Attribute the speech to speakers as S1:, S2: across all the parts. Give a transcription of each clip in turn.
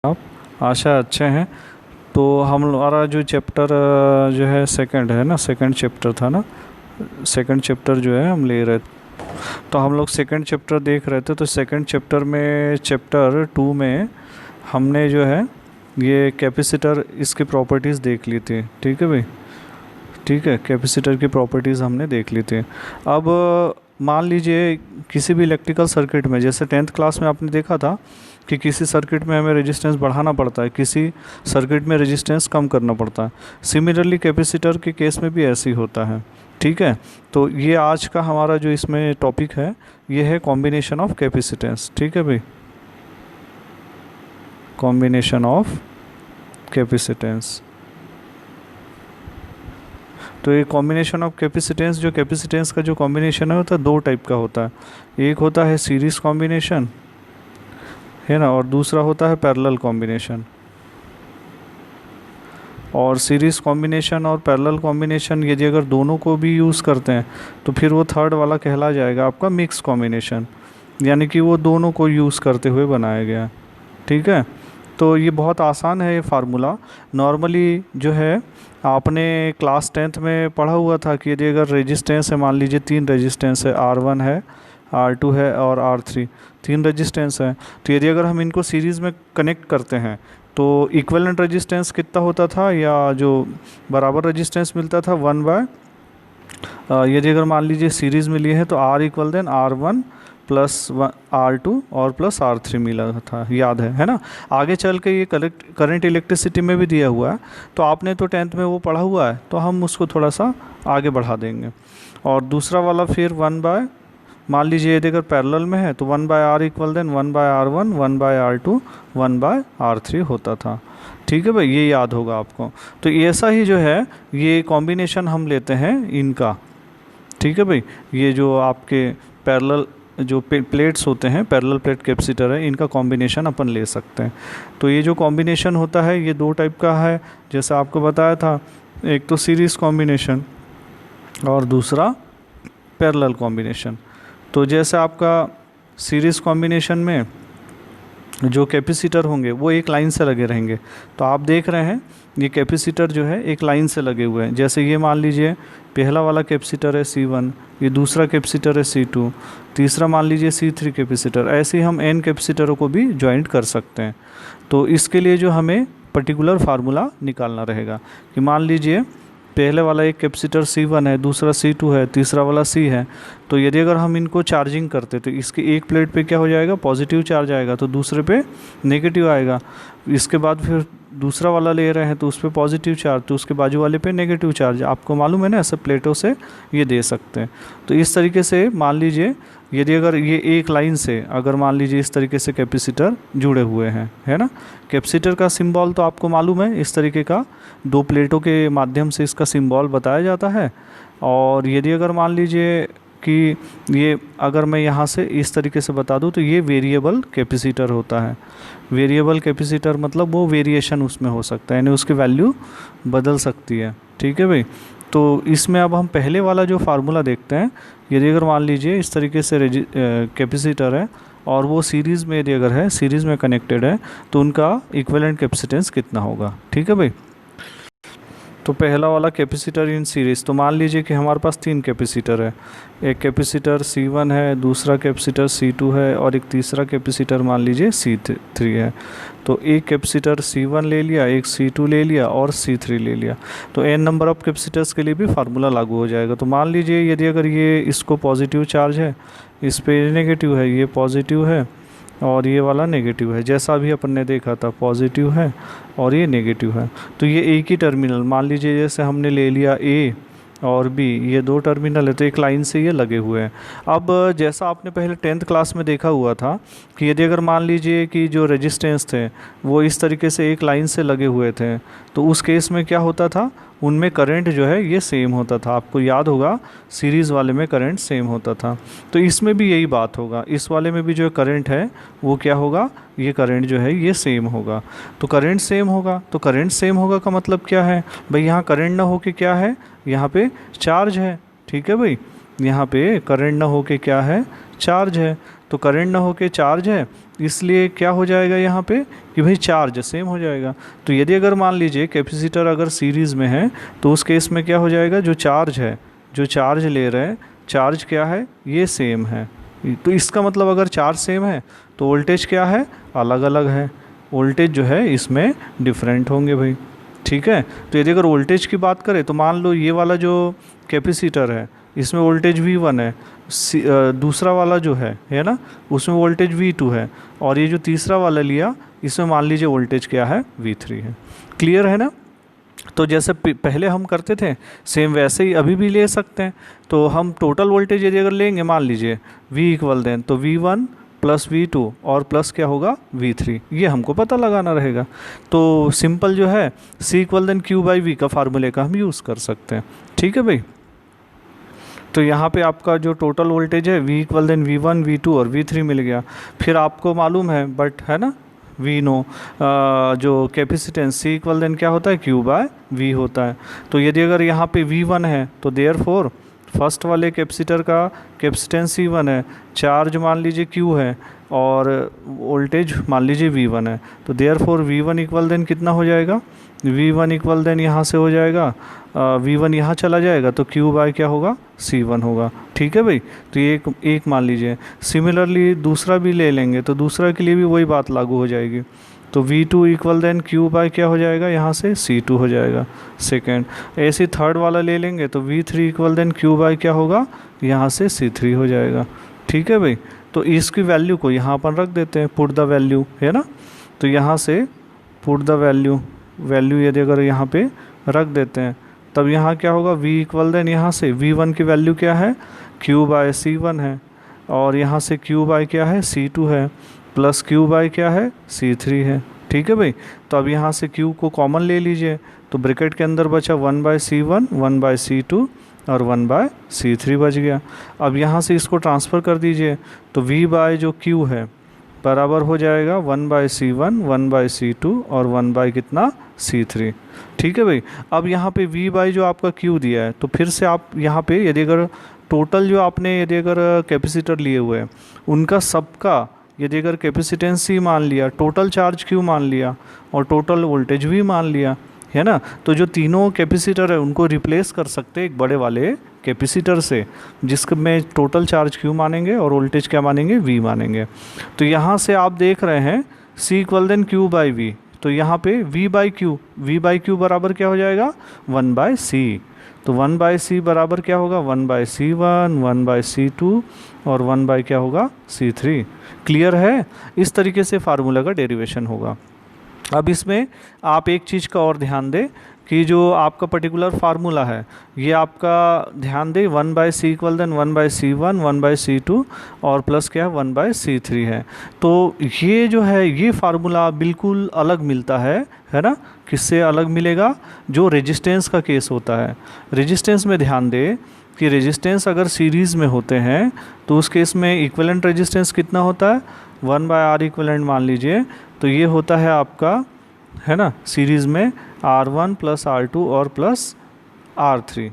S1: आप आशा अच्छे हैं। तो हमारा जो चैप्टर जो है सेकंड है ना, सेकंड चैप्टर था ना, सेकंड चैप्टर जो है हम ले रहे तो हम लोग सेकंड चैप्टर देख रहे थे। तो सेकंड चैप्टर में चैप्टर 2 में हमने जो है ये कैपेसिटर इसकी प्रॉपर्टीज़ देख ली थी। ठीक है भाई, ठीक है, कैपेसिटर की प्रॉपर्टीज़ हमने देख ली थी। अब मान लीजिए किसी भी इलेक्ट्रिकल सर्किट में, जैसे 10th क्लास में आपने देखा था कि किसी सर्किट में हमें रेजिस्टेंस बढ़ाना पड़ता है, किसी सर्किट में रेजिस्टेंस कम करना पड़ता है। सिमिलरली कैपेसिटर के केस में भी ऐसे ही होता है। ठीक है, तो ये आज का हमारा जो इसमें टॉपिक है ये है कॉम्बिनेशन ऑफ कैपेसिटेंस। ठीक है भाई, कॉम्बिनेशन ऑफ कैपेसिटेंस। तो ये कॉम्बिनेशन ऑफ कैपेसिटेंस, जो कैपेसिटेंस का जो कॉम्बिनेशन है होता है दो टाइप का होता है। एक होता है सीरीज़ कॉम्बिनेशन, है ना, और दूसरा होता है पैरेलल कॉम्बिनेशन। और सीरीज़ कॉम्बिनेशन और पैरेलल कॉम्बिनेशन यदि अगर दोनों को भी यूज़ करते हैं तो फिर वो थर्ड वाला कहला जाएगा आपका मिक्स कॉम्बिनेशन, यानी कि वो दोनों को यूज़ करते हुए बनाया गया। ठीक है, तो ये बहुत आसान है ये फार्मूला। नॉर्मली जो है आपने क्लास 10th में पढ़ा हुआ था कि यदि अगर रेजिस्टेंस है, मान लीजिए 3 रेजिस्टेंस है, R1 है, R2 है और R3, 3 रेजिस्टेंस है। तो यदि अगर हम इनको सीरीज़ में कनेक्ट करते हैं तो इक्विवेलेंट रेजिस्टेंस कितना होता था, या जो बराबर रेजिस्टेंस मिलता था 1/, यदि अगर मान लीजिए सीरीज़ में लिए हैं तो R equal then R1 plus R2 और प्लस R3 मिला था, याद है ना। आगे चल के ये करंट इलेक्ट्रिसिटी में भी दिया हुआ है, तो आपने तो 10th में वो पढ़ा हुआ है, तो हम उसको थोड़ा सा आगे बढ़ा देंगे। और दूसरा वाला फिर 1/, मान लीजिए यदि अगर पैरेलल में है तो 1/R equal then 1/R1 1/R2 1/R3 होता था। ठीक है भाई, ये याद होगा आपको। तो ऐसा ही जो है ये कॉम्बिनेशन हम लेते हैं इनका। ठीक है भाई, ये जो आपके पैरेलल जो प्लेट्स होते हैं, पैरेलल प्लेट कैपेसिटर है, इनका कॉम्बिनेशन अपन ले सकते हैं। तो ये जो कॉम्बिनेशन होता है ये दो टाइप का है, जैसा आपको बताया था, एक तो सीरीज़ कॉम्बिनेशन और दूसरा पैरेलल कॉम्बिनेशन। तो जैसे आपका सीरीज़ कॉम्बिनेशन में जो कैपेसिटर होंगे वो एक लाइन से लगे रहेंगे। तो आप देख रहे हैं ये कैपेसिटर जो है एक लाइन से लगे हुए हैं। जैसे ये मान लीजिए पहला वाला कैपेसिटर है C1, ये दूसरा कैपेसिटर है C2, तीसरा मान लीजिए C3 कैपेसिटर। ऐसे ही हम n कैपेसिटरों को भी जॉइंट कर सकते हैं। तो इसके लिए जो हमें पर्टिकुलर फार्मूला निकालना रहेगा कि मान लीजिए पहले वाला एक कैपेसिटर C1 है, दूसरा C2 है, तीसरा वाला C है। तो यदि अगर हम इनको चार्जिंग करते तो इसके एक प्लेट पे क्या हो जाएगा, पॉजिटिव चार्ज आएगा, तो दूसरे पे नेगेटिव आएगा। इसके बाद फिर दूसरा वाला ले रहे हैं तो उस पर पॉजिटिव चार्ज, तो उसके बाजू वाले पे नेगेटिव चार्ज। आपको मालूम है ना, ऐसे प्लेटों से ये दे सकते हैं। तो इस तरीके से मान लीजिए यदि अगर ये एक लाइन से अगर मान लीजिए इस तरीके से कैपेसिटर जुड़े हुए हैं, है ना। कैपेसिटर का सिंबल तो आपको मालूम है, इस तरीके का दो प्लेटों के माध्यम से इसका सिंबल बताया जाता है। और यदि अगर मान लीजिए कि ये अगर मैं यहाँ से इस तरीके से बता दूँ तो ये वेरिएबल कैपेसिटर होता है। वेरिएबल कैपेसिटर मतलब वो वेरिएशन उसमें हो सकता है, यानी उसकी वैल्यू बदल सकती है। ठीक है भाई, तो इसमें अब हम पहले वाला जो फार्मूला देखते हैं। यदि अगर मान लीजिए इस तरीके से कैपेसिटर है और वो सीरीज़ में, यदि अगर है सीरीज़ में कनेक्टेड है, तो उनका इक्विवेलेंट कैपेसिटेंस कितना होगा। ठीक है भाई, तो पहला वाला कैपेसिटर इन सीरीज़, तो मान लीजिए कि हमारे पास 3 कैपेसिटर है। एक कैपेसिटर C1 है, दूसरा कैपेसिटर C2 है और एक तीसरा कैपेसिटर मान लीजिए C3 है। तो एक कैपेसिटर C1 ले लिया, एक C2 ले लिया और C3 ले लिया। तो n नंबर ऑफ कैपेसिटर्स के लिए भी फार्मूला लागू हो जाएगा। तो मान लीजिए यदि अगर ये इसको पॉजिटिव चार्ज है, इस पे नेगेटिव है, ये पॉजिटिव है और ये वाला नेगेटिव है, जैसा भी अपन ने देखा था, पॉजिटिव है और ये नेगेटिव है। तो ये एक ही टर्मिनल, मान लीजिए जैसे हमने ले लिया A और B, ये 2 टर्मिनल है, तो एक लाइन से ये लगे हुए हैं। अब जैसा आपने पहले 10th क्लास में देखा हुआ था कि यदि अगर मान लीजिए कि जो रेजिस्टेंस थे वो इस तरीके से एक लाइन से लगे हुए थे, तो उस केस में क्या होता था, उनमें करंट जो है ये सेम होता था। आपको याद होगा सीरीज़ वाले में करंट सेम होता था। तो इसमें भी यही बात होगा, इस वाले में भी जो करंट है वो क्या होगा, ये करंट जो है ये सेम होगा। तो करंट सेम होगा, तो करंट सेम होगा का मतलब क्या है भाई, यहाँ करंट ना हो के क्या है, यहाँ पे चार्ज है। ठीक है भाई, यहाँ पे करंट ना हो के क्या है, चार्ज है। तो करंट ना हो के चार्ज है, इसलिए क्या हो जाएगा यहाँ पे कि भाई चार्ज सेम हो जाएगा। तो यदि अगर मान लीजिए कैपेसिटर अगर सीरीज़ में है तो उस केस में क्या हो जाएगा, जो चार्ज है, जो चार्ज ले रहे हैं, चार्ज क्या है, ये सेम है। तो इसका मतलब अगर चार्ज सेम है तो वोल्टेज क्या है, अलग अलग है, वोल्टेज जो है इसमें डिफरेंट होंगे भाई। ठीक है, तो यदि अगर वोल्टेज की बात करें तो मान लो ये वाला जो कैपेसिटर है इसमें वोल्टेज V1 है, दूसरा वाला जो है ना, उसमें वोल्टेज V2 है, और ये जो तीसरा वाला लिया इसमें मान लीजिए वोल्टेज क्या है, V3 है। क्लियर है ना। तो जैसे पहले हम करते थे सेम वैसे ही अभी भी ले सकते हैं। तो हम टोटल वोल्टेज यदि अगर लेंगे, मान लीजिए V इक्वल देन तो V1 प्लस V2 और प्लस क्या होगा V3, ये हमको पता लगाना रहेगा। तो सिंपल जो है C equal than Q by V का फार्मूले का हम यूज़ कर सकते हैं। ठीक है भाई। तो यहाँ पे आपका जो टोटल वोल्टेज है V equal than V1 V2 और V3 मिल गया। फिर आपको मालूम है बट है ना, वी नो जो कैपेसिटेंस C इक्वल देन क्या होता है, Q बाय V होता है। तो यदि अगर यहाँ पे V1 है तो देयरफॉर फर्स्ट वाले कैपेसिटर का कैपेसिटेंस C1 है, चार्ज मान लीजिए Q है और वोल्टेज मान लीजिए V1 है, तो देयरफॉर V1 इक्वल देन कितना हो जाएगा, V1 इक्वल देन यहाँ से हो जाएगा V1 यहाँ चला जाएगा तो Q बाय क्या होगा, C1 होगा। ठीक है भाई। तो ये एक मान लीजिए। सिमिलरली दूसरा भी ले लेंगे तो दूसरा के लिए भी वही बात लागू हो जाएगी। तो V2 equal than Q bye क्या हो जाएगा, यहाँ से C2 हो जाएगा सेकेंड। ऐसे थर्ड वाला ले लेंगे तो V3 equal than Q bye क्या होगा, यहाँ से C3 हो जाएगा। ठीक है भाई। तो इसकी वैल्यू को यहाँ पर रख देते हैं, पुट द वैल्यू, है ना। तो यहाँ से पुट द वैल्यू यदि अगर यहाँ पे रख देते हैं तब यहाँ क्या होगा, V इक्वल देन यहाँ से V1 की वैल्यू क्या है, Q बाय C1 है, और यहाँ से Q बाय क्या है, C2 है, प्लस Q बाय क्या है, C3 है। ठीक है भाई। तो अब यहाँ से Q को कॉमन ले लीजिए तो ब्रैकेट के अंदर बचा 1 बाय C1, 1 बाय C2 और 1 बाय C3 बच गया। अब यहाँ से इसको ट्रांसफ़र कर दीजिए तो V बाय जो Q है बराबर हो जाएगा 1 बाय C1, 1 बाय C2 और 1 बाय कितना, C3। ठीक है भाई। अब यहाँ पे V बाय जो आपका Q दिया है तो फिर से आप यहाँ पे यदि अगर टोटल जो आपने यदि अगर कैपेसिटर लिए हुए हैं उनका सबका यदि अगर कैपेसिटेंस C मान लिया, टोटल चार्ज Q मान लिया और टोटल वोल्टेज V मान लिया, है ना, तो जो तीनों कैपेसिटर है उनको रिप्लेस कर सकते हैं एक बड़े वाले कैपेसिटर से जिसमें टोटल चार्ज Q मानेंगे और वोल्टेज क्या मानेंगे, V मानेंगे। तो यहाँ से आप देख रहे हैं C equal than Q by V, तो यहाँ पे V बाई Q बराबर क्या हो जाएगा, 1 बाय C। तो 1 बाय C बराबर क्या होगा, 1 बाय C1, 1 बाय C2 और 1 बाय क्या होगा, C3। क्लियर है। इस तरीके से फार्मूला का डेरिवेशन होगा। अब इसमें आप एक चीज़ का और ध्यान दें कि जो आपका पर्टिकुलर फार्मूला है ये आपका ध्यान दें 1 by C equal than 1 by C1, 1 by C2 और प्लस क्या है 1 बाय C3 है। तो ये जो है ये फार्मूला बिल्कुल अलग मिलता है ना। किससे अलग मिलेगा, जो रेजिस्टेंस का केस होता है। रेजिस्टेंस में ध्यान दें कि रेजिस्टेंस अगर सीरीज़ में होते हैं तो उस केस में इक्विवेलेंट रेजिस्टेंस कितना होता है, 1 बाय R इक्विवेलेंट मान लीजिए, तो ये होता है आपका, है ना, सीरीज़ में R1 प्लस R2 और प्लस R3।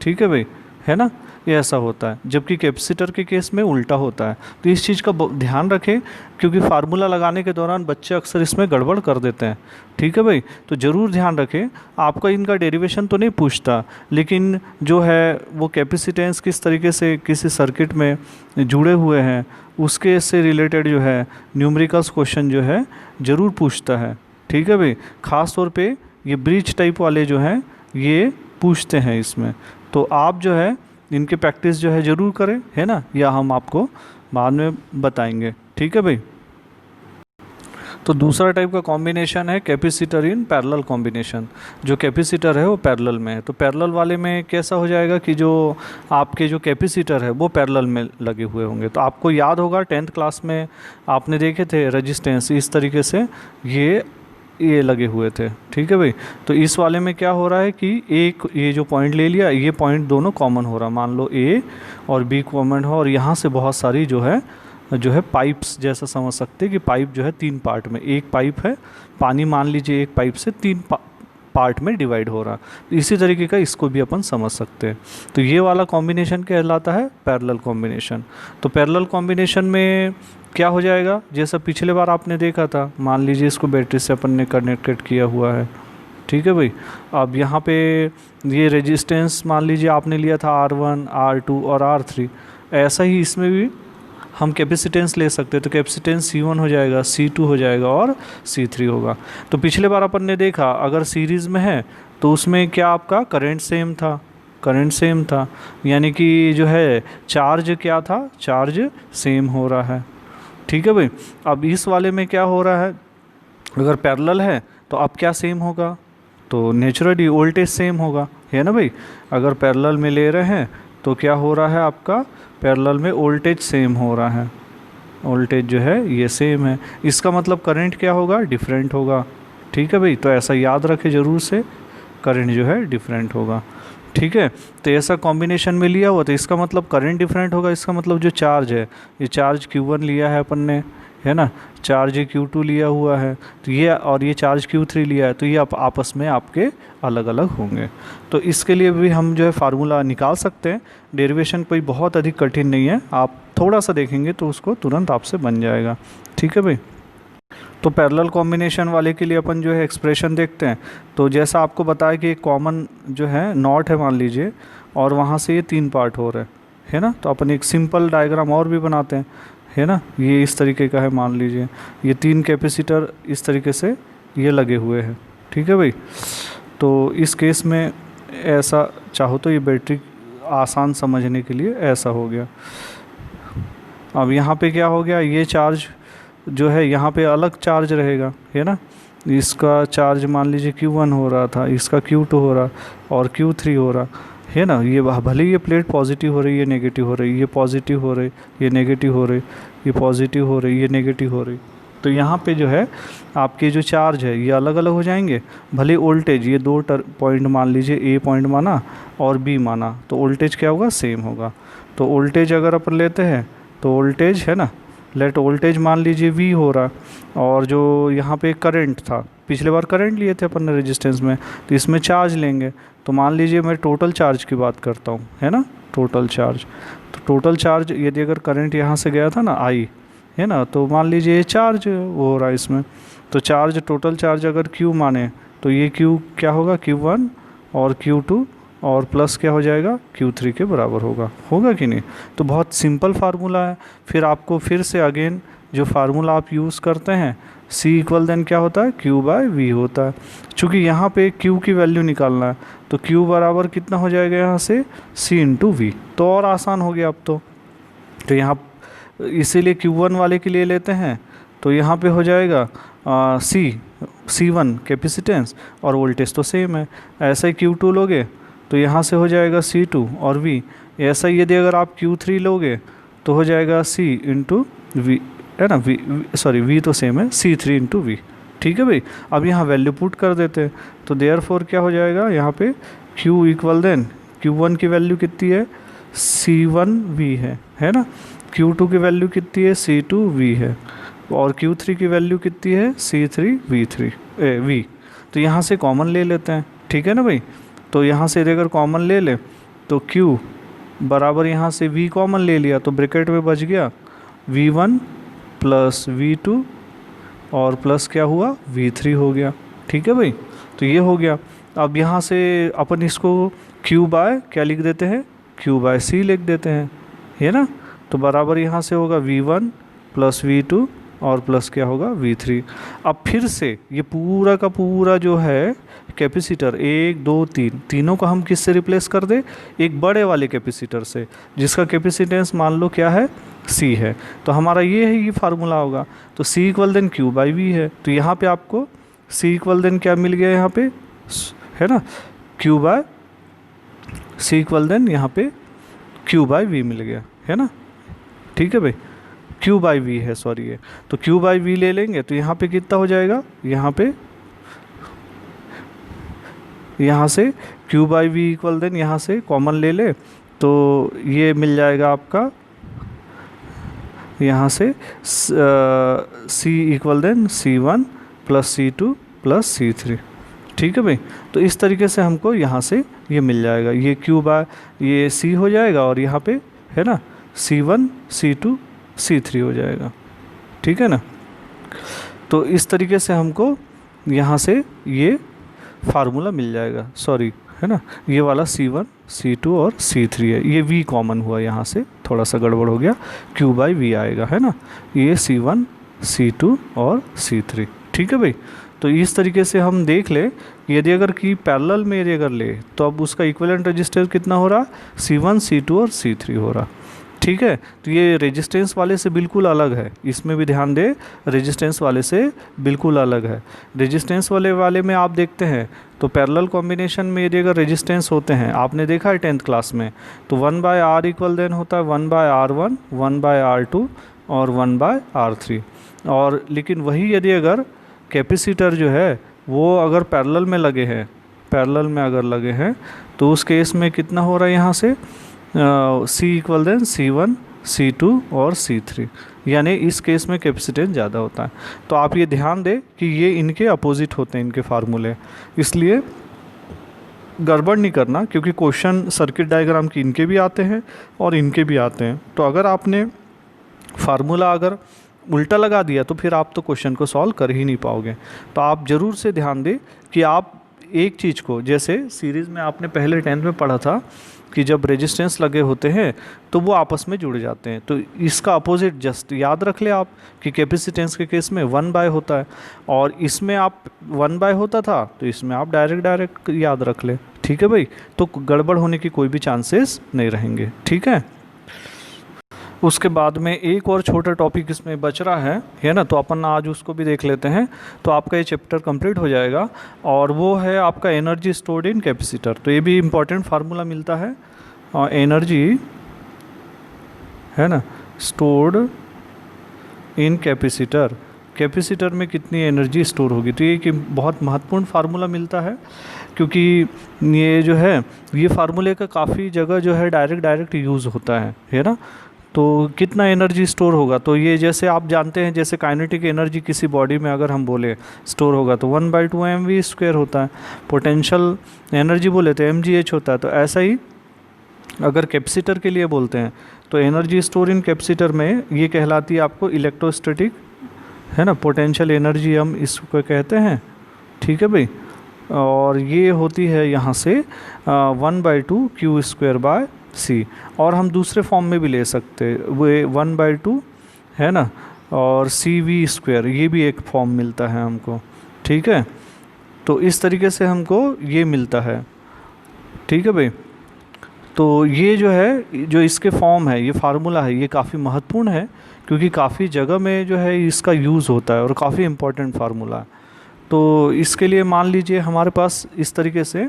S1: ठीक है भाई, है ना, ये ऐसा होता है। जबकि कैपेसिटर के केस में उल्टा होता है। तो इस चीज़ का ध्यान रखें क्योंकि फार्मूला लगाने के दौरान बच्चे अक्सर इसमें गड़बड़ कर देते हैं। ठीक है भाई। तो ज़रूर ध्यान रखें। आपका इनका डेरिवेशन तो नहीं पूछता, लेकिन जो है वो कैपेसिटेंस किस तरीके से किसी सर्किट में जुड़े हुए हैं उसके से रिलेटेड जो है न्यूमेरिकल्स क्वेश्चन जो है ज़रूर पूछता है। ठीक है भाई। ख़ास तौर पे ये ब्रिज टाइप वाले जो हैं ये पूछते हैं इसमें। तो आप जो है इनके प्रैक्टिस जो है ज़रूर करें, है ना, या हम आपको बाद में बताएंगे। ठीक है भाई। तो दूसरा टाइप का कॉम्बिनेशन है कैपेसिटर इन पैरेलल कॉम्बिनेशन। जो कैपेसिटर है वो पैरेलल में है। तो पैरेलल वाले में कैसा हो जाएगा कि जो आपके जो कैपेसिटर है वो पैरेलल में लगे हुए होंगे। तो आपको याद होगा 10th क्लास में आपने देखे थे रेजिस्टेंस इस तरीके से ये लगे हुए थे। ठीक है भाई। तो इस वाले में क्या हो रहा है कि एक ये जो पॉइंट ले लिया, ये पॉइंट दोनों कॉमन हो रहा, मान लो A और B कॉमन हो, और यहाँ से बहुत सारी जो है पाइप्स जैसा समझ सकते हैं कि पाइप जो है 3 पार्ट में, एक पाइप है पानी मान लीजिए एक पाइप से 3 पार्ट में डिवाइड हो रहा। इसी तरीके का इसको भी अपन समझ सकते हैं। तो ये वाला कॉम्बिनेशन कहलाता है पैरेलल कॉम्बिनेशन। तो पैरेलल कॉम्बिनेशन में क्या हो जाएगा, जैसा पिछले बार आपने देखा था, मान लीजिए इसको बैटरी से अपन ने कनेक्टेड किया हुआ है, ठीक है भाई। अब यहाँ पे ये रेजिस्टेंस मान लीजिए आपने लिया था R1, R2 और R3, ऐसा ही इसमें भी हम कैपेसिटेंस ले सकते हैं। तो कैपेसिटेंस C1 हो जाएगा, C2 हो जाएगा और C3 होगा। तो पिछले बार अपन ने देखा अगर सीरीज़ में है तो उसमें क्या आपका करंट सेम था, करंट सेम था, यानी कि जो है चार्ज क्या था, चार्ज सेम हो रहा है, ठीक है भाई। अब इस वाले में क्या हो रहा है, अगर पैरेलल है तो अब क्या सेम होगा, तो नेचुरली वोल्टेज सेम होगा, है ना भाई। अगर पैरेलल में ले रहे हैं तो क्या हो रहा है आपका, पैरेलल में वोल्टेज सेम हो रहा है, वोल्टेज जो है ये सेम है, इसका मतलब करंट क्या होगा, डिफरेंट होगा, ठीक है भाई। तो ऐसा याद रखें ज़रूर से, करंट जो है डिफरेंट होगा, ठीक है। तो ऐसा कॉम्बिनेशन में लिया हुआ तो इसका मतलब करंट डिफरेंट होगा, इसका मतलब जो चार्ज है, ये चार्ज Q1 लिया है अपन ने, है ना, चार्ज Q2 लिया हुआ है, तो ये और ये चार्ज Q3 लिया है, तो ये आपस में आपके अलग अलग होंगे। तो इसके लिए भी हम जो है फार्मूला निकाल सकते हैं, डेरिवेशन कोई बहुत अधिक कठिन नहीं है, आप थोड़ा सा देखेंगे तो उसको तुरंत आपसे बन जाएगा, ठीक है भाई। तो पैरेलल कॉम्बिनेशन वाले के लिए अपन जो है एक्सप्रेशन देखते हैं। तो जैसा आपको बताया कि एक कॉमन जो है नॉट है मान लीजिए, और वहाँ से ये 3 पार्ट हो रहे हैं, है ना। तो अपन एक सिंपल डायग्राम और भी बनाते हैं, है ना। ये इस तरीके का है, मान लीजिए ये 3 कैपेसिटर इस तरीके से ये लगे हुए हैं, ठीक है भाई। तो इस केस में ऐसा चाहो तो ये बैटरी आसान समझने के लिए ऐसा हो गया। अब यहाँ पे क्या हो गया, ये चार्ज जो है यहाँ पे अलग चार्ज रहेगा, है ना। इसका चार्ज मान लीजिए Q1 हो रहा था, इसका Q2 हो रहा और Q3 हो रहा, है ना। ये भले ही ये प्लेट पॉजिटिव हो रही है, नेगेटिव हो रही, ये पॉजिटिव हो रही, ये नेगेटिव हो रही, ये पॉजिटिव हो रही, ये नेगेटिव हो रही। तो यहाँ पे जो है आपके जो चार्ज है ये अलग अलग हो जाएंगे। भले वोल्टेज ये 2 पॉइंट मान लीजिए, A पॉइंट माना और B माना, तो वोल्टेज क्या होगा, सेम होगा। तो वोल्टेज अगर अपन लेते हैं तो वोल्टेज है ना, लेट वोल्टेज मान लीजिए V हो रहा, और जो यहाँ पे करंट था, पिछले बार करंट लिए थे अपन ने रेजिस्टेंस में, तो इसमें चार्ज लेंगे। तो मान लीजिए मैं टोटल चार्ज की बात करता हूँ, है ना, टोटल चार्ज। तो टोटल चार्ज यदि अगर करंट यहाँ से गया था ना I, है ना, तो मान लीजिए ये चार्ज हो रहा है इसमें। तो चार्ज, टोटल चार्ज अगर Q माने तो ये Q क्या होगा, Q1 और Q2 और प्लस क्या हो जाएगा, Q3 के बराबर होगा, होगा कि नहीं। तो बहुत सिंपल फार्मूला है। फिर आपको फिर से अगेन जो फार्मूला आप यूज़ करते हैं, C इक्वल देन क्या होता है, Q/V होता है। चूँकि यहाँ पे Q की वैल्यू निकालना है तो Q बराबर कितना हो जाएगा यहाँ से, C × V। तो और आसान हो गया अब तो यहाँ इसीलिए Q1 वाले के लिए लेते हैं, तो यहाँ पे हो जाएगा C1 कैपेसिटेंस और वोल्टेज तो सेम है। ऐसा ही Q2 लोगे तो यहाँ से हो जाएगा C2 और V। ऐसा ही यदि अगर आप Q3 लोगे तो हो जाएगा C × V, है ना, V तो सेम है, C3 × V, ठीक है भाई। अब यहाँ वैल्यू पुट कर देते हैं, तो देयरफॉर क्या हो जाएगा, यहाँ पे Q इक्वल देन Q1 की वैल्यू कितनी है, C1V है ना, Q2 की वैल्यू कितनी है, C2V है, और Q3 की वैल्यू कितनी है, C3V। तो यहाँ से कॉमन ले लेते हैं, ठीक है ना भाई। तो यहाँ से अगर कॉमन ले ले तो Q बराबर यहाँ से V कॉमन ले लिया तो ब्रैकेट में बच गया V1 प्लस V2 और प्लस क्या हुआ, V3 हो गया, ठीक है भाई। तो ये हो गया। अब यहाँ से अपन इसको Q बाय क्या लिख देते हैं, Q/C लिख देते हैं, है ना। तो बराबर यहाँ से होगा V1 प्लस V2 और प्लस क्या होगा, V3। अब फिर से ये पूरा का पूरा जो है कैपेसिटर 1 2 3 तीनों को हम किससे रिप्लेस कर दे, एक बड़े वाले कैपेसिटर से, जिसका कैपेसिटेंस मान लो क्या है, C है। तो हमारा ये है, ये फार्मूला होगा। तो C इक्वल देन Q/V है। तो यहाँ पे आपको C इक्वल देन क्या मिल गया, यहाँ पे है ना, C इक्वल देन यहाँ पे Q/V मिल गया, है ना, ठीक है भाई। Q/V है, सॉरी है। तो Q/V ले लेंगे तो यहाँ पे कितना हो जाएगा, यहाँ से Q/V इक्वल देन यहाँ से कॉमन ले ले तो ये मिल जाएगा आपका यहाँ से C equal than C1 plus C2 plus C3, ठीक है भाई। तो इस तरीके से हमको यहाँ से ये मिल जाएगा, ये ये C हो जाएगा और यहाँ पे है ना C1 C2 C3 हो जाएगा, ठीक है ना। तो इस तरीके से हमको यहाँ से ये फार्मूला मिल जाएगा, सॉरी है ना, ये वाला C1 C2 और C3 है, ये V कॉमन हुआ यहाँ से, थोड़ा सा गड़बड़ हो गया, Q/V आएगा है ना, ये C1 C2 और C3, ठीक है भाई। तो इस तरीके से हम देख ले, यदि अगर कि पैरेलल में यदि अगर ले तो अब उसका इक्विवेलेंट रजिस्टेंस कितना हो रहा, C1 C2 और C3 हो रहा, ठीक है। तो ये रेजिस्टेंस वाले से बिल्कुल अलग है, इसमें भी ध्यान दे, रेजिस्टेंस वाले से बिल्कुल अलग है। रेजिस्टेंस वाले में आप देखते हैं तो पैरेलल कॉम्बिनेशन में यदि अगर रेजिस्टेंस होते हैं, आपने देखा है 10th क्लास में, तो 1/R इक्वल देन होता है 1/R1, 1/R2 और 1/R3। और लेकिन वही यदि अगर कैपेसिटर जो है वो अगर पैरेलल में लगे हैं, पैरेलल में अगर लगे हैं, तो उस केस में कितना हो रहा है यहाँ से C equal than C1 C2 और C3, यानी इस केस में कैपेसिटेंस ज़्यादा होता है। तो आप ये ध्यान दें कि ये इनके अपोजिट होते हैं इनके फार्मूले, इसलिए गड़बड़ नहीं करना, क्योंकि क्वेश्चन सर्किट डायग्राम की इनके भी आते हैं और इनके भी आते हैं। तो अगर आपने फार्मूला अगर उल्टा लगा दिया तो फिर आप तो क्वेश्चन को सॉल्व कर ही नहीं पाओगे। तो आप ज़रूर से ध्यान दें कि आप एक चीज़ को, जैसे सीरीज़ में आपने पहले 10th में पढ़ा था कि जब रेजिस्टेंस लगे होते हैं तो वो आपस में जुड़ जाते हैं, तो इसका अपोजिट जस्ट याद रख ले आप कि कैपेसिटेंस के केस में 1/, होता है, और इसमें आप 1/, होता था, तो इसमें आप डायरेक्ट याद रख ले, ठीक है भाई। तो गड़बड़ होने की कोई भी चांसेस नहीं रहेंगे, ठीक है। उसके बाद में एक और छोटा टॉपिक इसमें बच रहा है ना, तो अपन आज उसको भी देख लेते हैं, तो आपका ये चैप्टर कंप्लीट हो जाएगा। और वो है आपका एनर्जी स्टोर्ड इन कैपेसिटर। तो ये भी इम्पॉर्टेंट फार्मूला मिलता है, और एनर्जी है ना स्टोर्ड इन कैपेसिटर, कैपेसिटर में कितनी एनर्जी स्टोर होगी, तो ये एक बहुत महत्वपूर्ण फार्मूला मिलता है, क्योंकि ये जो है ये फार्मूले का काफ़ी जगह जो है डायरेक्ट यूज़ होता है ना। तो कितना एनर्जी स्टोर होगा, तो ये जैसे आप जानते हैं, जैसे काइनेटिक एनर्जी किसी बॉडी में अगर हम बोले स्टोर होगा तो 1/2 mv² होता है, पोटेंशियल एनर्जी बोले तो mgh होता है। तो ऐसा ही अगर कैपेसिटर के लिए बोलते हैं तो एनर्जी स्टोर इन कैपेसिटर में ये कहलाती है आपको इलेक्ट्रोस्टैटिक, है ना, पोटेंशियल एनर्जी हम इसको कहते हैं, ठीक है भाई। और ये होती है यहाँ से 1/2 Q²/C, और हम दूसरे फॉर्म में भी ले सकते, वो 1/2 है ना, और CV², ये भी एक फॉर्म मिलता है हमको, ठीक है। तो इस तरीके से हमको ये मिलता है, ठीक है भाई। तो ये जो है, जो इसके फॉर्म है, ये फार्मूला है, ये काफ़ी महत्वपूर्ण है, क्योंकि काफ़ी जगह में जो है इसका यूज़ होता है और काफ़ी इम्पोर्टेंट फार्मूला है। तो इसके लिए मान लीजिए हमारे पास इस तरीके से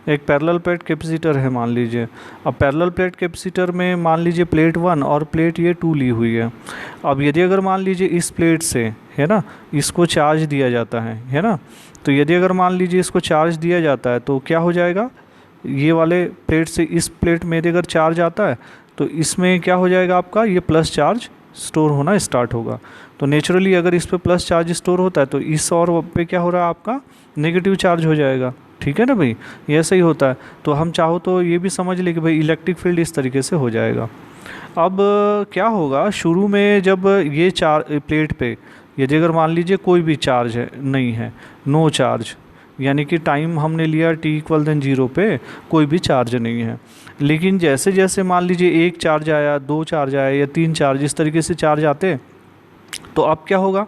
S1: एक पैरेलल प्लेट कैपेसिटर है, मान लीजिए। अब पैरेलल प्लेट कैपेसिटर में मान लीजिए प्लेट 1 और प्लेट ये 2 ली हुई है। अब यदि अगर मान लीजिए इस प्लेट से, है ना, इसको चार्ज दिया जाता है ना, तो यदि अगर मान लीजिए इसको चार्ज दिया जाता है तो क्या हो जाएगा, ये वाले प्लेट से इस प्लेट में यदि अगर चार्ज आता है तो इसमें क्या हो जाएगा आपका, ये प्लस चार्ज स्टोर होना स्टार्ट होगा। तो नेचुरली अगर इस पे प्लस चार्ज स्टोर होता है तो इस और पे क्या हो रहा है आपका, नेगेटिव चार्ज हो जाएगा, ठीक है ना भाई, ये ऐसा ही होता है। तो हम चाहो तो ये भी समझ ले कि भाई इलेक्ट्रिक फील्ड इस तरीके से हो जाएगा। अब क्या होगा, शुरू में जब ये प्लेट पे यदि अगर मान लीजिए कोई भी चार्ज है नहीं है, नो चार्ज, यानी कि टाइम हमने लिया t=0 पे, कोई भी चार्ज नहीं है। लेकिन जैसे जैसे मान लीजिए 1 चार्ज आया, 2 चार्ज आया या 3 चार्ज, इस तरीके से चार्ज आते, तो अब क्या होगा,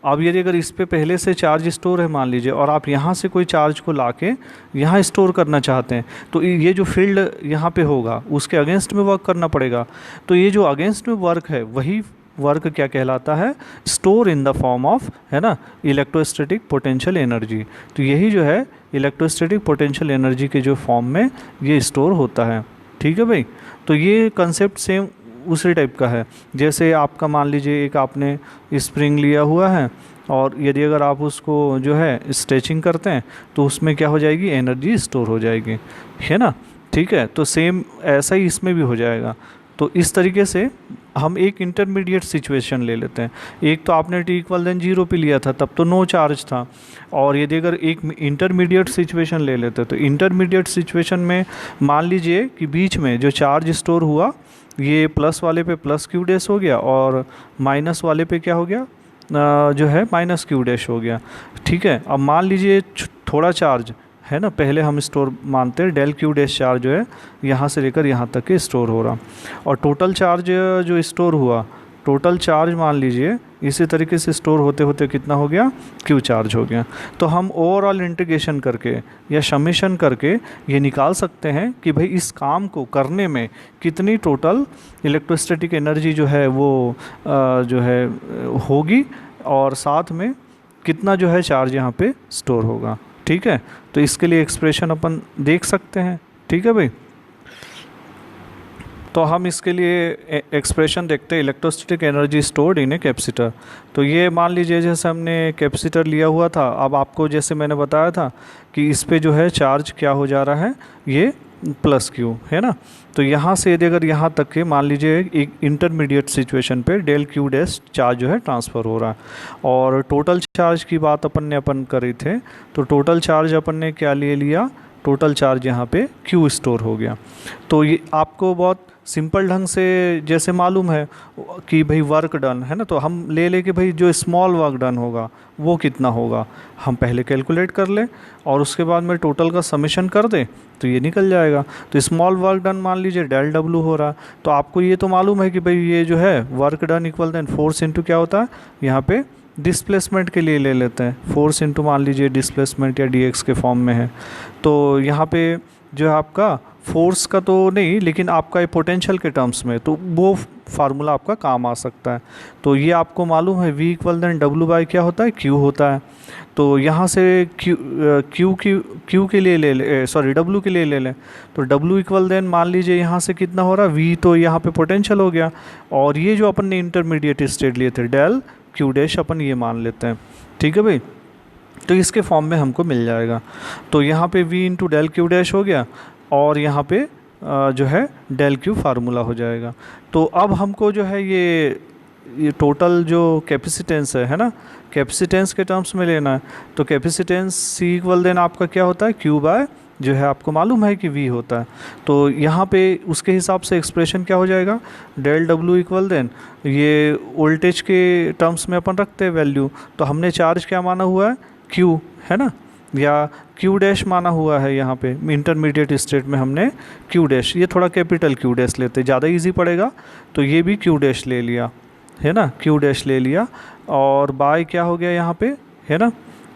S1: अब यदि अगर इस पे पहले से चार्ज स्टोर है मान लीजिए, और आप यहाँ से कोई चार्ज को लाके यहाँ स्टोर करना चाहते हैं, तो ये जो फील्ड यहाँ पे होगा उसके अगेंस्ट में वर्क करना पड़ेगा। तो ये जो अगेंस्ट में वर्क है वही वर्क क्या कहलाता है, store in the form of, है ना, इलेक्ट्रोस्टैटिक पोटेंशियल एनर्जी। तो यही जो है इलेक्ट्रोस्टैटिक पोटेंशियल एनर्जी के जो फॉर्म में ये स्टोर होता है, ठीक है भाई। तो ये कंसेप्ट सेम उसी टाइप का है, जैसे आपका मान लीजिए एक आपने स्प्रिंग लिया हुआ है, और यदि अगर आप उसको जो है स्ट्रेचिंग करते हैं तो उसमें क्या हो जाएगी, एनर्जी स्टोर हो जाएगी, है ना, ठीक है। तो सेम ऐसा ही इसमें भी हो जाएगा। तो इस तरीके से हम एक इंटरमीडिएट सिचुएशन ले लेते हैं। एक तो आपने t=0 पे लिया था, तब तो नो चार्ज था, और यदि अगर एक इंटरमीडिएट सिचुएशन ले लेते हैं तो इंटरमीडिएट सिचुएशन में मान लीजिए कि बीच में जो चार्ज स्टोर हुआ, ये प्लस वाले पे प्लस Q डैश हो गया और माइनस वाले पे क्या हो गया, जो है माइनस क्यू डैश हो गया। ठीक है, अब मान लीजिए थोड़ा चार्ज है ना, पहले हम स्टोर मानते हैं डेल क्यू डैश चार्ज जो है यहाँ से लेकर यहाँ तक के स्टोर हो रहा, और टोटल चार्ज जो स्टोर हुआ, टोटल चार्ज मान लीजिए इसी तरीके से स्टोर होते होते कितना हो गया, क्यू चार्ज हो गया। तो हम ओवरऑल इंटीग्रेशन करके या समेशन करके ये निकाल सकते हैं कि भाई इस काम को करने में कितनी टोटल इलेक्ट्रोस्टैटिक एनर्जी जो है वो जो है होगी, और साथ में कितना जो है चार्ज यहाँ पे स्टोर होगा। ठीक है, तो इसके लिए एक्सप्रेशन अपन देख सकते हैं। ठीक है भाई, तो हम इसके लिए एक्सप्रेशन देखते हैं, electrostatic energy stored in a capacitor. तो ये मान लीजिए जैसे हमने कैपेसिटर लिया हुआ था, अब आपको जैसे मैंने बताया था कि इस पे जो है चार्ज क्या हो जा रहा है, ये प्लस क्यू है ना। तो यहाँ से यदि अगर यहाँ तक के मान लीजिए एक इंटरमीडिएट सिचुएशन पे डेल क्यू डैश चार्ज जो है ट्रांसफ़र हो रहा है, और टोटल चार्ज की बात अपन करी थे, तो टोटल चार्ज अपन ने क्या ले लिया, टोटल चार्ज यहाँ पे क्यू स्टोर हो गया। तो ये आपको बहुत सिंपल ढंग से जैसे मालूम है कि भाई वर्क डन है ना, तो हम ले कि भाई जो स्मॉल वर्क डन होगा वो कितना होगा, हम पहले कैलकुलेट कर लें और उसके बाद में टोटल का समेशन कर दें तो ये निकल जाएगा। तो स्मॉल वर्क डन मान लीजिए डेल डब्लू हो रहा है, तो आपको ये तो मालूम है कि भाई ये जो है work done equal than force into क्या होता है, यहाँ पे डिस्प्लेसमेंट के लिए ले लेते हैं, फोर्स इंटू मान लीजिए डिस्प्लेसमेंट या डी के फॉर्म में है। तो यहाँ पे जो है आपका फोर्स का तो नहीं, लेकिन आपका ये पोटेंशियल के टर्म्स में तो वो फार्मूला आपका काम आ सकता है। तो ये आपको मालूम है V equal than W by क्या होता है, Q होता है। तो यहाँ से Q के लिए ले सॉरी W के लिए ले लें, तो W इक्वल देन मान लीजिए यहाँ से कितना हो रहा है V, तो यहाँ पे पोटेंशियल हो गया, और ये जो अपन ने इंटरमीडिएट स्टेट लिए थे डेल क्यू डैश अपन ये मान लेते हैं। ठीक है भाई, तो इसके फॉर्म में हमको मिल जाएगा। तो यहाँ पे V into del q dash हो गया, और यहाँ पे जो है डेल क्यू फार्मूला हो जाएगा। तो अब हमको जो है ये टोटल जो कैपेसिटेंस है ना, कैपेसिटेंस के टर्म्स में लेना है। तो कैपेसिटेंस C इक्वल देन आपका क्या होता है, Q बाय जो है आपको मालूम है कि V होता है। तो यहाँ पे उसके हिसाब से एक्सप्रेशन क्या हो जाएगा, डेल W इक्वल देन ये वोल्टेज के टर्म्स में अपन रखते हैं वैल्यू, तो हमने चार्ज क्या माना हुआ है, Q है ना, या Q डैश माना हुआ है यहाँ पे इंटरमीडिएट स्टेट में हमने Q डैश, ये थोड़ा कैपिटल Q डैश लेते ज़्यादा इजी पड़ेगा, तो ये भी Q डैश ले लिया है ना, Q डैश ले लिया, और बाय क्या हो गया यहाँ पे है ना,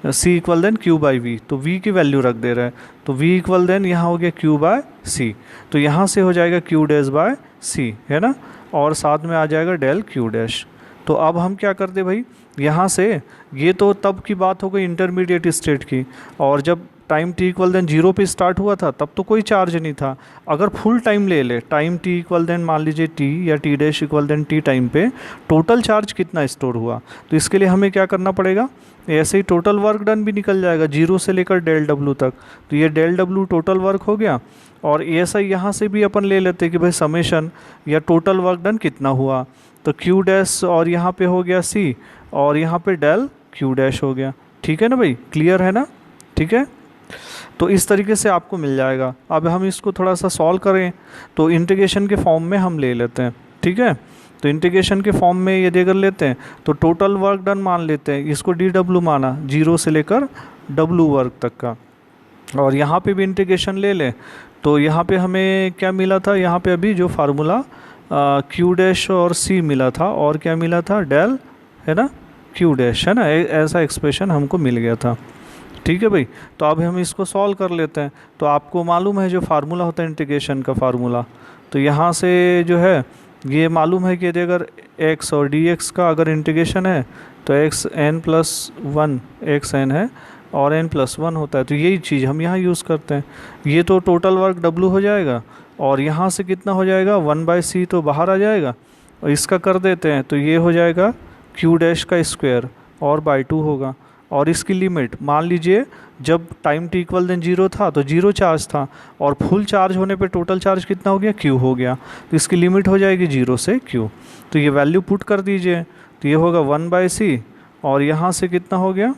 S1: C equal than Q by V, तो V की वैल्यू रख दे रहा है, तो V इक्वल देन यहाँ हो गया Q बाय C, तो यहाँ से हो जाएगा Q डैश बाय C है ना, और साथ में आ जाएगा डेल Q डैश। तो अब हम क्या करते भाई, यहाँ से ये तो तब की बात हो गई इंटरमीडिएट स्टेट की, और जब टाइम t इक्वल देन 0 पे स्टार्ट हुआ था तब तो कोई चार्ज नहीं था। अगर फुल टाइम ले ले, टाइम t इक्वल देन मान लीजिए t या t dash equal than t time पे टोटल चार्ज कितना स्टोर हुआ, तो इसके लिए हमें क्या करना पड़ेगा, ऐसे ही टोटल वर्क डन भी निकल जाएगा 0 से लेकर डेल डब्लू तक। तो ये डेल डब्लू टोटल वर्क हो गया, और ऐसा ही यहाँ से भी अपन ले लेते हैं कि भाई समेशन या टोटल वर्क डन कितना हुआ, तो Q डैश और यहाँ पे हो गया C, और यहाँ पे डेल Q डैश हो गया। ठीक है ना भाई, क्लियर है ना, ठीक है। तो इस तरीके से आपको मिल जाएगा। अब हम इसको थोड़ा सा सॉल्व करें तो इंटीग्रेशन के फॉर्म में हम ले लेते हैं। ठीक है, तो इंटीग्रेशन के फॉर्म में यदि अगर लेते हैं तो टोटल वर्क डन मान लेते हैं, इसको DW माना 0 से लेकर W वर्क तक का, और यहाँ पे भी इंटीग्रेशन ले लें तो यहाँ पे हमें क्या मिला था, यहाँ पे अभी जो फार्मूला Q डैश और C मिला था, और क्या मिला था, डेल है ना Q डैश है ना, ऐसा एक्सप्रेशन हमको मिल गया था। ठीक है भाई, तो अब हम इसको सॉल्व कर लेते हैं। तो आपको मालूम है जो फार्मूला होता है इंटीग्रेशन का फार्मूला, तो यहाँ से जो है ये मालूम है कि यदि अगर x और dx का अगर इंटीग्रेशन है तो xn+1 xn है और n+1 होता है, तो यही चीज़ हम यहाँ यूज़ करते हैं। ये तो टोटल वर्क W हो जाएगा, और यहाँ से कितना हो जाएगा 1/c तो बाहर आ जाएगा, और इसका कर देते हैं तो ये हो जाएगा Q डैश का स्क्वायर और बाई 2 होगा। और इसकी लिमिट मान लीजिए जब टाइम t इक्वल देन 0 था तो 0 चार्ज था, और फुल चार्ज होने पे टोटल चार्ज कितना हो गया, Q हो गया, तो इसकी लिमिट हो जाएगी 0 से Q। तो ये वैल्यू पुट कर दीजिए, तो ये होगा 1/c, और यहाँ से कितना हो गया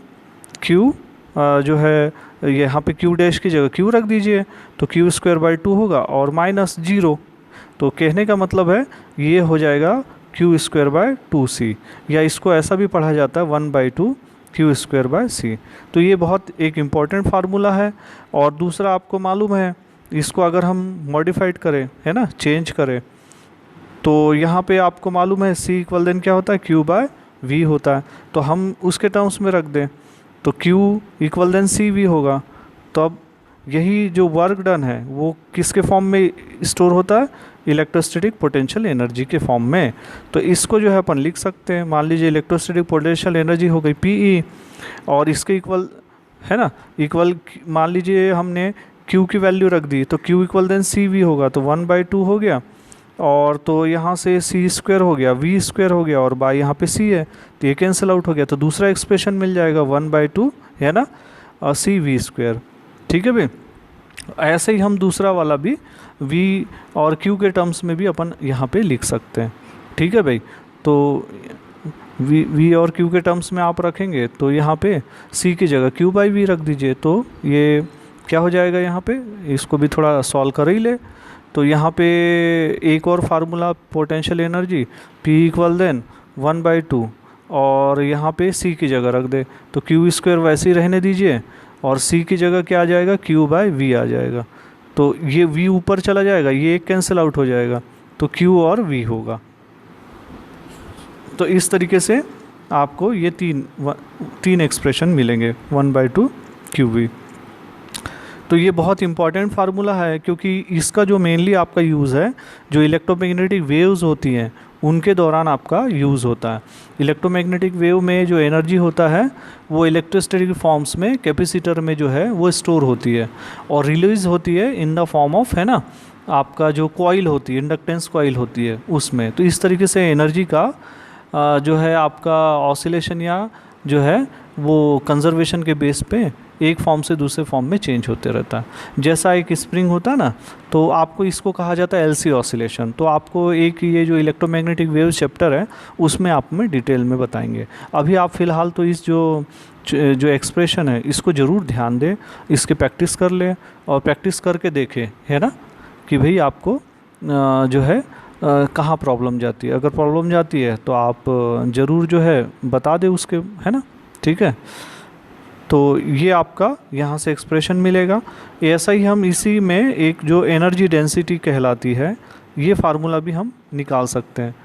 S1: Q जो है यहाँ पे Q डैश की जगह Q रख दीजिए, तो Q स्क्वायर बाई 2 होगा और -0। तो कहने का मतलब है ये हो जाएगा क्यू स्क्वायर बाय 2c, या इसको ऐसा भी पढ़ा जाता है 1/2 क्यू स्क्वायर बाय c। तो ये बहुत एक इम्पॉर्टेंट फार्मूला है। और दूसरा आपको मालूम है, इसको अगर हम मॉडिफाइड करें, है ना, चेंज करें, तो यहाँ पे आपको मालूम है c इक्वल देन क्या होता है, q बाय v होता है। तो हम उसके टर्म्स में रख दें तो q equal than C V होगा। तो अब यही जो वर्क डन है वो किसके फॉर्म में स्टोर होता है, इलेक्ट्रोस्टैटिक पोटेंशियल एनर्जी के फॉर्म में। तो इसको जो है अपन लिख सकते हैं, मान लीजिए इलेक्ट्रोस्टैटिक पोटेंशियल एनर्जी हो गई पी, और इसके इक्वल, है ना, इक्वल मान लीजिए हमने q की वैल्यू रख दी, तो q equal than C V होगा, तो 1/2 हो गया, और तो यहाँ से सी स्क्वायर हो गया, वी स्क्वायर हो गया, और बाय यहाँ पे सी है तो ये कैंसिल आउट हो गया। तो दूसरा एक्सप्रेशन मिल जाएगा 1/2, है ना, सी वी स्क्वायर। ठीक है भाई, ऐसे ही हम दूसरा वाला भी v और q के टर्म्स में भी अपन यहाँ पे लिख सकते हैं। ठीक है भाई, तो v और q के टर्म्स में आप रखेंगे तो यहाँ पे c की जगह q बाई वी रख दीजिए, तो ये क्या हो जाएगा, यहाँ पे इसको भी थोड़ा सॉल्व कर ही ले। तो यहाँ पे एक और formula potential energy p equal than 1/2, और यहाँ पे c की जगह रख दे, तो q स्क्वायर वैसे ही रहने दीजिए, और c की जगह क्या आ जाएगा, q बाय v आ जाएगा। तो ये v ऊपर चला जाएगा, ये एक कैंसिल आउट हो जाएगा, तो q और v होगा। तो इस तरीके से आपको ये तीन एक्सप्रेशन मिलेंगे 1/2 QV। तो ये बहुत इंपॉर्टेंट फार्मूला है, क्योंकि इसका जो मेनली आपका यूज़ है, जो इलेक्ट्रोमैग्नेटिक वेव्स होती हैं उनके दौरान आपका यूज़ होता है। इलेक्ट्रोमैग्नेटिक वेव में जो एनर्जी होता है वो इलेक्ट्रोस्टैटिक फॉर्म्स में कैपेसिटर में जो है वो स्टोर होती है, और रिलीज होती है इन द फॉर्म ऑफ, है ना, आपका जो कॉइल होती है, इंडक्टेंस कॉइल होती है उसमें। तो इस तरीके से एनर्जी का जो है आपका ऑसिलेशन या जो है वो कंजर्वेशन के बेस पे एक फॉर्म से दूसरे फॉर्म में चेंज होते रहता है। जैसा एक स्प्रिंग होता है ना, तो आपको इसको कहा जाता है एलसी ऑसिलेशन। तो आपको एक ये जो इलेक्ट्रोमैग्नेटिक वेव चैप्टर है उसमें आप में डिटेल में बताएंगे। अभी आप फ़िलहाल तो इस जो एक्सप्रेशन है इसको ज़रूर ध्यान दें, इसके प्रैक्टिस कर लें, और प्रैक्टिस करके देखें, है ना, कि भाई आपको जो है कहाँ प्रॉब्लम जाती है। अगर प्रॉब्लम जाती है तो आप ज़रूर जो है बता दें उसके, है ना। ठीक है, तो ये आपका यहाँ से एक्सप्रेशन मिलेगा। ऐसा ही हम इसी में एक जो एनर्जी डेंसिटी कहलाती है, ये फार्मूला भी हम निकाल सकते हैं।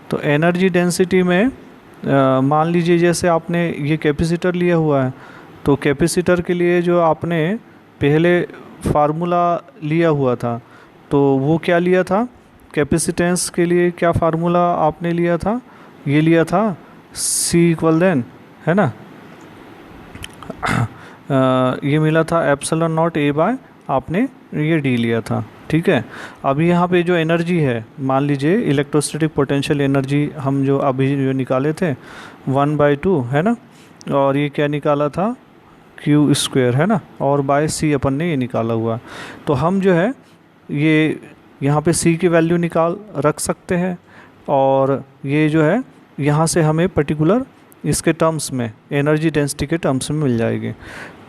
S1: तो एनर्जी डेंसिटी में मान लीजिए जैसे आपने ये कैपेसिटर लिया हुआ है, तो कैपेसिटर के लिए जो आपने पहले फार्मूला लिया हुआ था, तो वो क्या लिया था, कैपेसिटेंस के लिए क्या फार्मूला आपने लिया था, ये लिया था C इक्वल देन, है ना, ये मिला था एप्सिलॉन नॉट A बाय आपने ये D लिया था। ठीक है, अभी यहाँ पे जो एनर्जी है, मान लीजिए इलेक्ट्रोस्टैटिक पोटेंशियल एनर्जी हम जो अभी जो निकाले थे 1/2, है ना, और ये क्या निकाला था, Q स्क्वायर, है ना, और बाय C अपन ने ये निकाला हुआ। तो हम जो है ये यहाँ पे C की वैल्यू निकाल रख सकते हैं, और ये जो है यहाँ से हमें पर्टिकुलर इसके टर्म्स में एनर्जी डेंसिटी के टर्म्स में मिल जाएगी।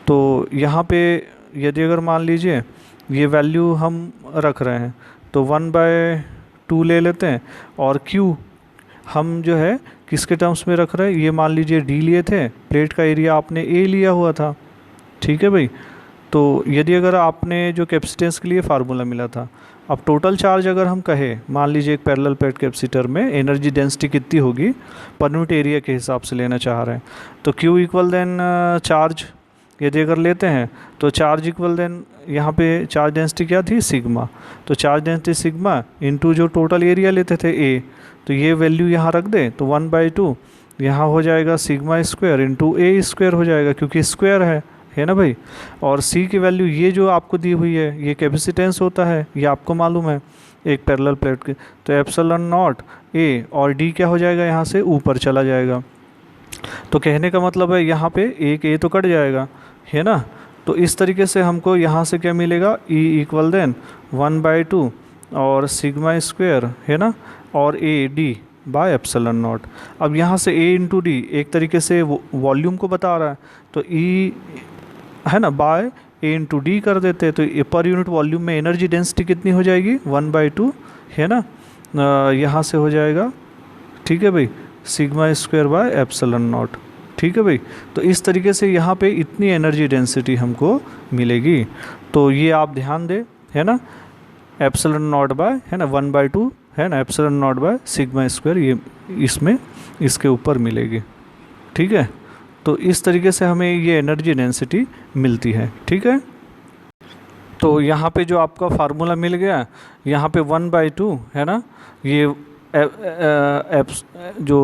S1: तो यहाँ पे यदि अगर मान लीजिए ये वैल्यू हम रख रहे हैं तो 1/2 ले लेते हैं, और Q हम जो है किसके टर्म्स में रख रहे हैं, ये मान लीजिए D लिए थे, प्लेट का एरिया आपने A लिया हुआ था। ठीक है भाई, तो यदि अगर आपने जो कैपेसिटेंस के लिए फार्मूला मिला था, अब टोटल चार्ज अगर हम कहें, मान लीजिए एक पैरेलल प्लेट कैपेसिटर में एनर्जी डेंसिटी कितनी होगी पर यूनिट एरिया के हिसाब से लेना चाह रहे हैं, तो Q इक्वल देन चार्ज यदि अगर लेते हैं तो चार्ज इक्वल देन यहाँ पे चार्ज डेंसिटी क्या थी, सिग्मा। तो चार्ज डेंसिटी सिग्मा इनटू जो टोटल एरिया लेते थे A, तो ये वैल्यू यहाँ रख दें तो 1/2 यहाँ हो जाएगा sigma square into A square हो जाएगा, क्योंकि स्क्वायर है ना भाई। और C की वैल्यू ये जो आपको दी हुई है ये कैपेसिटेंस होता है, ये आपको मालूम है एक पैरेलल प्लेट के। तो एप्सिलॉन नॉट A और D क्या हो जाएगा, यहाँ से ऊपर चला जाएगा। तो कहने का मतलब है यहाँ पे एक A तो कट जाएगा, है ना। तो इस तरीके से हमको यहाँ से क्या मिलेगा, E इक्वल देन 1/2 और सिग्मा स्क्वायर, है ना, और A D by epsilon not. अब यहाँ से A इंटू D एक तरीके से वॉल्यूम को बता रहा है, तो E है ना बाय A इंटू D कर देते हैं, तो पर यूनिट वॉल्यूम में एनर्जी डेंसिटी कितनी हो जाएगी, 1/2, है ना। यहाँ से हो जाएगा ठीक है भाई, sigma square by epsilon not. ठीक है भाई, तो इस तरीके से यहाँ पे इतनी एनर्जी डेंसिटी हमको मिलेगी। तो ये आप ध्यान दें, है ना, एप्सिलॉन नॉट बाय, है ना, 1/2 है ना, epsilon not by sigma square, ये इसमें इसके ऊपर मिलेगी। ठीक है, तो इस तरीके से हमें ये एनर्जी डेंसिटी मिलती है। ठीक है, तो यहाँ पे जो आपका फार्मूला मिल गया, यहाँ पे 1/2 है ना, ये जो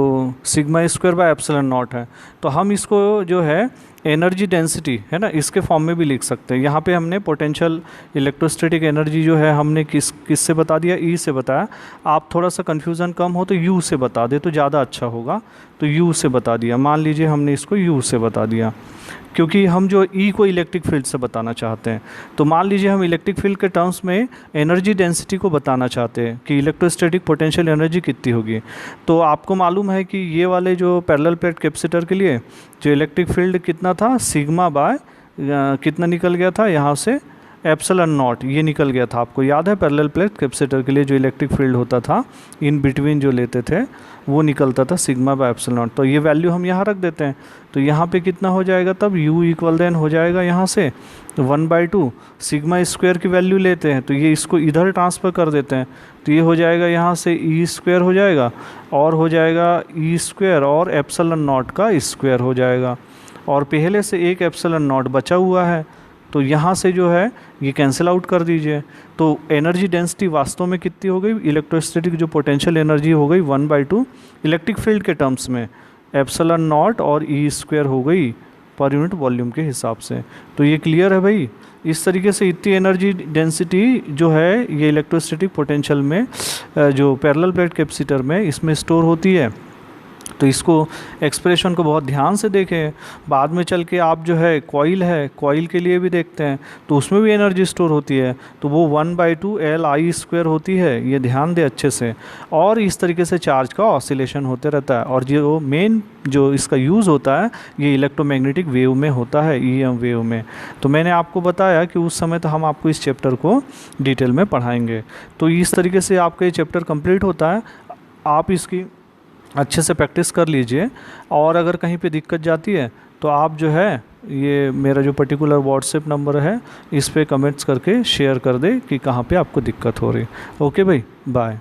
S1: sigma square by epsilon not है, तो हम इसको जो है एनर्जी डेंसिटी, है ना, इसके फॉर्म में भी लिख सकते हैं। यहाँ पे हमने पोटेंशियल इलेक्ट्रोस्टैटिक एनर्जी जो है हमने किस से बता दिया, ई से बताया। आप थोड़ा सा कन्फ्यूज़न कम हो तो यू से बता दे तो ज़्यादा अच्छा होगा, तो यू से बता दिया। मान लीजिए हमने इसको यू से बता दिया, क्योंकि हम जो ई को इलेक्ट्रिक फील्ड से बताना चाहते हैं। तो मान लीजिए हम इलेक्ट्रिक फील्ड के टर्म्स में एनर्जी डेंसिटी को बताना चाहते हैं कि इलेक्ट्रोस्टैटिक पोटेंशियल एनर्जी कितनी होगी। तो आपको मालूम है कि ये वाले जो पैरेलल प्लेट कैपेसिटर के लिए जो इलेक्ट्रिक फील्ड कितना था, सिग्मा बाय कितना निकल गया था यहाँ से, एप्सिलॉन नॉट, ये निकल गया था। आपको याद है पैरेलल प्लेट कैपेसिटर के लिए जो इलेक्ट्रिक फील्ड होता था इन बिटवीन जो लेते थे वो निकलता था सिग्मा बाय एप्सिलॉन नॉट। तो ये वैल्यू हम यहाँ रख देते हैं, तो यहाँ पे कितना हो जाएगा तब, u इक्वल देन हो जाएगा यहाँ से 1/2 सिग्मा स्क्वायर की वैल्यू लेते हैं, तो ये इसको इधर ट्रांसफ़र कर देते हैं, तो ये हो जाएगा यहाँ से ई स्क्वायर हो जाएगा, और हो जाएगा ई स्क्वायर और एप्सिलॉन नॉट का स्क्वायर हो जाएगा, और पहले से एक एप्सिलॉन नॉट बचा हुआ है, तो यहाँ से जो है ये कैंसिल आउट कर दीजिए। तो एनर्जी डेंसिटी वास्तव में कितनी हो गई, इलेक्ट्रोस्टैटिक जो पोटेंशियल एनर्जी हो गई 1/2 इलेक्ट्रिक फील्ड के टर्म्स में एप्सिलॉन नॉट और ई स्क्वायर हो गई पर यूनिट वॉल्यूम के हिसाब से। तो ये क्लियर है भाई, इस तरीके से इतनी एनर्जी डेंसिटी जो है ये इलेक्ट्रोस्टैटिक पोटेंशियल में जो पैरेलल प्लेट कैपेसिटर में इसमें स्टोर होती है। तो इसको एक्सप्रेशन को बहुत ध्यान से देखें, बाद में चल के आप जो है कॉइल के लिए भी देखते हैं तो उसमें भी एनर्जी स्टोर होती है, तो वो 1/2 Li स्क्वायर होती है, ये ध्यान दें अच्छे से। और इस तरीके से चार्ज का ऑसिलेशन होते रहता है, और जो मेन जो इसका यूज़ होता है ये इलेक्ट्रोमैग्नेटिक वेव में होता है, EM वेव में। तो मैंने आपको बताया कि उस समय तो हम आपको इस चैप्टर को डिटेल में पढ़ाएंगे। तो इस तरीके से आपका ये चैप्टर कंप्लीट होता है, आप इसकी अच्छे से प्रैक्टिस कर लीजिए, और अगर कहीं पे दिक्कत जाती है तो आप जो है ये मेरा जो पर्टिकुलर व्हाट्सएप नंबर है इस पे कमेंट्स करके शेयर कर दे कि कहाँ पे आपको दिक्कत हो रही। ओके भाई, बाय।